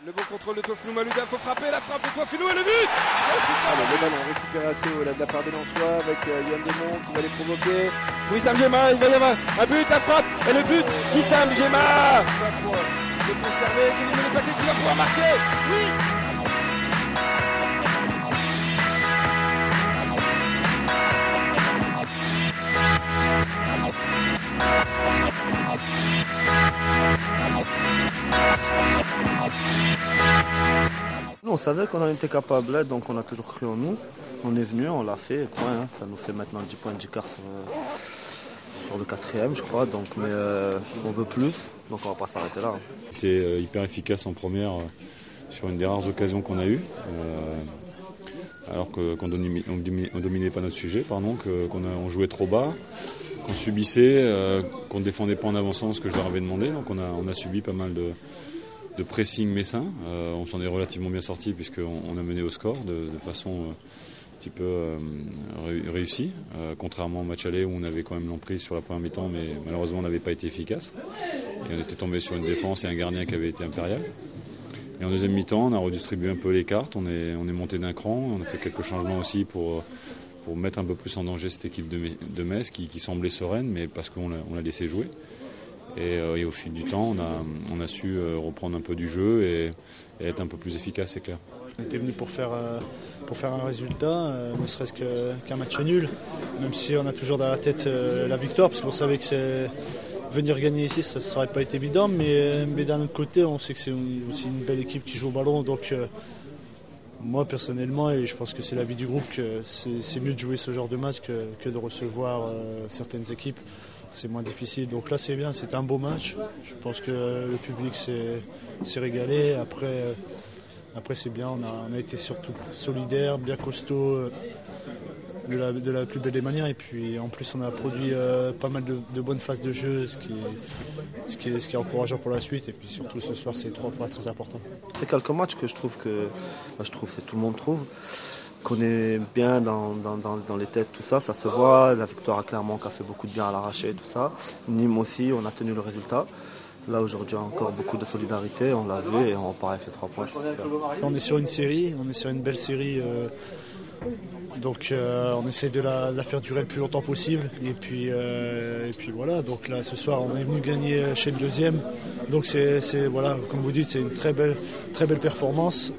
Le bon contrôle de Tofinou Malouda, faut frapper, la frappe de Tofinou et le but. Le ballon récupéré assez haut là, de la part des Lensois avec Yann Demont qui va les provoquer. Wissam Djema, il va y avoir un but, la frappe et le but. Wissam Djema. Ça pour le conserver, Kevin Le Paquet qui va pouvoir marquer. Oui. Nous, on savait qu'on en était capable, donc on a toujours cru en nous. On est venu, on l'a fait, point, hein. Ça nous fait maintenant 10 points d'écart sur le 4e, je crois, donc, mais on veut plus, donc on va pas s'arrêter là. On était hyper efficace en première sur une des rares occasions qu'on a eues, alors qu'on dominait pas notre sujet, qu'on jouait trop bas, qu'on subissait, qu'on ne défendait pas en avançant ce que je leur avais demandé, donc on a subi pas mal de pressing messin. On s'en est relativement bien sorti puisqu'on a mené au score de façon un petit peu réussie, contrairement au match aller où on avait quand même l'emprise sur la première mi-temps, mais malheureusement on n'avait pas été efficace. Et on était tombé sur une défense et un gardien qui avait été impérial. Et en deuxième mi-temps, on a redistribué un peu les cartes, on est monté d'un cran, on a fait quelques changements aussi pour mettre un peu plus en danger cette équipe de Metz qui semblait sereine, mais parce qu'on l'a laissé jouer. Et au fil du temps, on a su reprendre un peu du jeu et être un peu plus efficace, c'est clair. On était venu pour faire un résultat, ne serait-ce qu'un match nul, même si on a toujours dans la tête la victoire, parce qu'on savait que venir gagner ici, ça ne serait pas été évident, mais d'un autre côté, on sait que c'est aussi une belle équipe qui joue au ballon, donc moi personnellement, et je pense que c'est l'avis du groupe, que c'est mieux de jouer ce genre de match que de recevoir certaines équipes. C'est moins difficile. Donc là, c'est bien, c'était un beau match. Je pense que le public s'est régalé. Après c'est bien, on a été surtout solidaires, bien costauds, de la plus belle des manières. Et puis en plus, on a produit pas mal de bonnes phases de jeu, ce qui est encourageant pour la suite. Et puis surtout ce soir, c'est 3 points très importants. C'est quelques matchs que c'est tout le monde trouve qu'on est bien dans les têtes, tout ça se voit. La victoire à Clermont qui a fait beaucoup de bien à l'arraché, tout ça. Nîmes aussi, on a tenu le résultat. Là aujourd'hui encore beaucoup de solidarité, on l'a vu et on repart avec les 3 points. C'est super. On est sur une série, on est sur une belle série. Donc on essaie de la faire durer le plus longtemps possible. Et puis voilà, donc là ce soir on est venu gagner chez le deuxième. Donc c'est voilà, comme vous dites, c'est une très belle performance.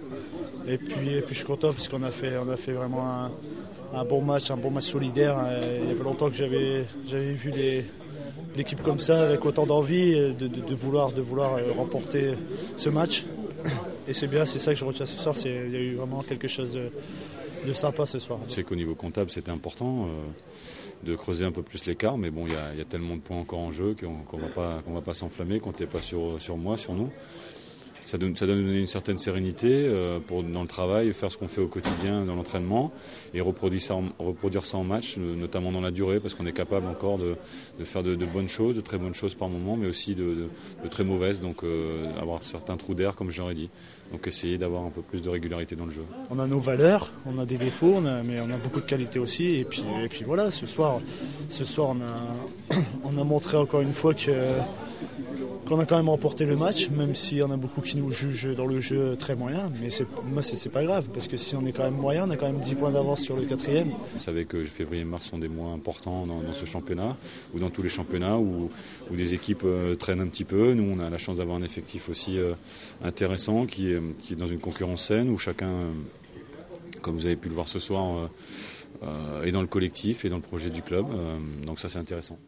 Et puis je suis content parce qu'on a fait vraiment un bon match solidaire. Il y avait longtemps que j'avais vu l'équipe comme ça, avec autant d'envie de vouloir remporter ce match. Et c'est bien, c'est ça que je retiens ce soir. Il y a eu vraiment quelque chose de sympa ce soir. Je sais qu'au niveau comptable, c'était important de creuser un peu plus l'écart, mais bon, il y a tellement de points encore en jeu qu'on va pas s'enflammer, comptez pas sur moi, sur nous. Ça doit nous donner une certaine sérénité dans le travail, faire ce qu'on fait au quotidien dans l'entraînement et reproduire ça en match, notamment dans la durée, parce qu'on est capable encore de faire de bonnes choses, de très bonnes choses par moment, mais aussi de très mauvaises, donc avoir certains trous d'air, comme j'aurais dit. Donc essayer d'avoir un peu plus de régularité dans le jeu. On a nos valeurs, on a des défauts, mais on a beaucoup de qualités aussi. Et puis voilà, ce soir on a montré encore une fois qu'on a quand même remporté le match, même si on a beaucoup qui nous jugent dans le jeu très moyen, mais moi c'est pas grave, parce que si on est quand même moyen, on a quand même 10 points d'avance sur le 4e. Vous savez que février et mars sont des mois importants dans ce championnat, ou dans tous les championnats, où des équipes traînent un petit peu. Nous on a la chance d'avoir un effectif aussi intéressant, qui est dans une concurrence saine, où chacun, comme vous avez pu le voir ce soir, est dans le collectif et dans le projet du club, donc ça c'est intéressant.